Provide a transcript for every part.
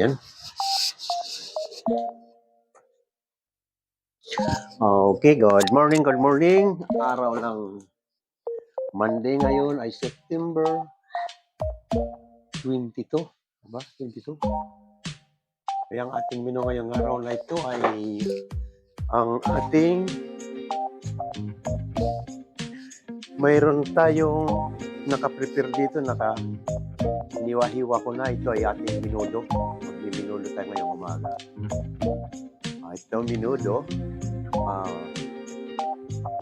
Yan. Okay, good morning, good morning. Araw ng Monday ngayon ay September 22. Diba? 22. Kaya ang ating menu ngayong araw na ito ay ang ating mayroon tayong naka-prepare dito, niwa-hiwa ko na. Ito ay ating minudo. Magmi-minudo tayo ngayong umaga. Ito minudo.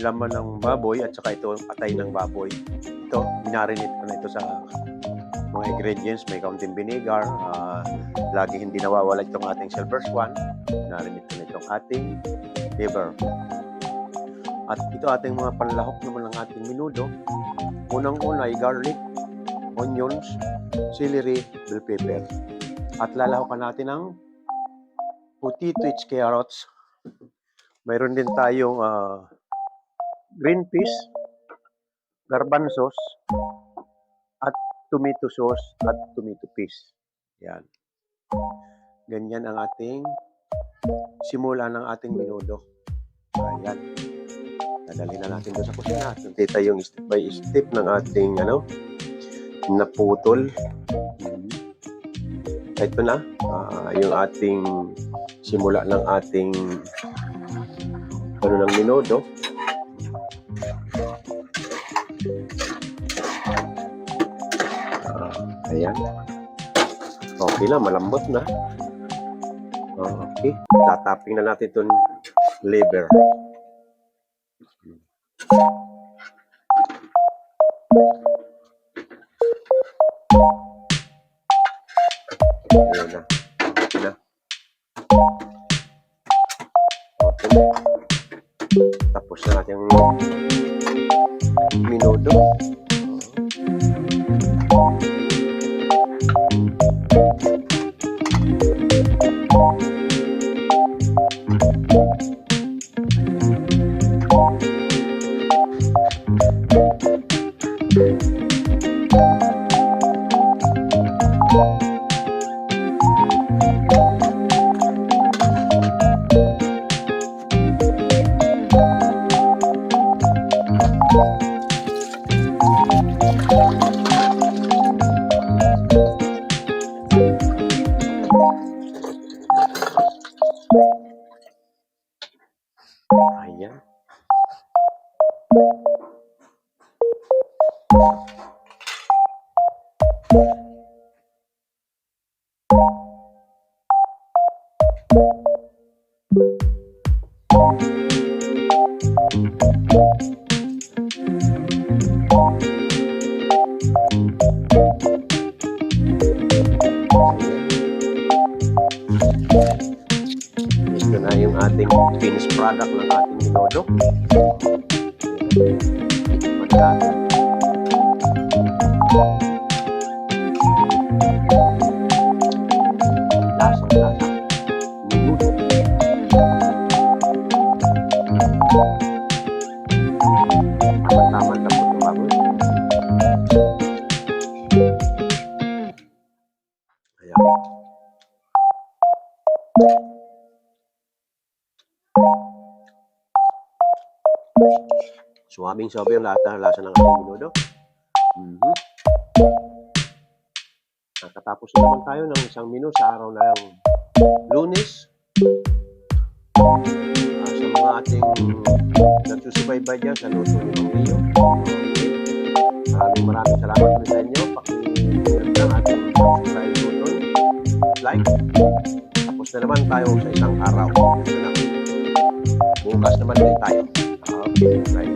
Laman ng baboy at saka ito atay ng baboy. Ito, binarinate ko na ito sa mga ingredients. May kaunting vinegar. Lagi hindi nawawala itong ating silver swan. Binarinate ko na itong ating liver. At ito ating mga panlahok naman ng ating minudo. Unang-una ay garlic, onions, celery, bell pepper. At lalahokan natin ng potato, carrots. Mayroon din tayong green peas, garbanzos, at tomato sauce at tomato paste. Yan. Ganyan ang ating simula ng ating minudo. Ayan. Dadalhin na natin doon sa kusina. Nakita yung step by step ng ating naputol. Ito na. Yung ating simula ng ating ng minudo. Ayan. Okay na, malambot na. Okay. Tataping na natin itong liver. Ayan na. Okay na. Okay. Tapos na natin yung minudo. Ayan. Ito na yung ating finished product ng ating minudo. Lasang-lasa. Minudo. Tama-tama tapos yung baboy. Ayan. Suwabing-suwabe yung lasa ng ating minudo. Nakatapos na naman tayo ng isang menu sa araw ng Lunes. Sa mga ating nagsusubaybay dyan sa luto ni Mang Leo. Maraming salamat ulit sa inyo. Paki-share lang ating subscribe button, like. Tapos na naman tayo sa isang araw. Bukas naman din tayo. Okay, right.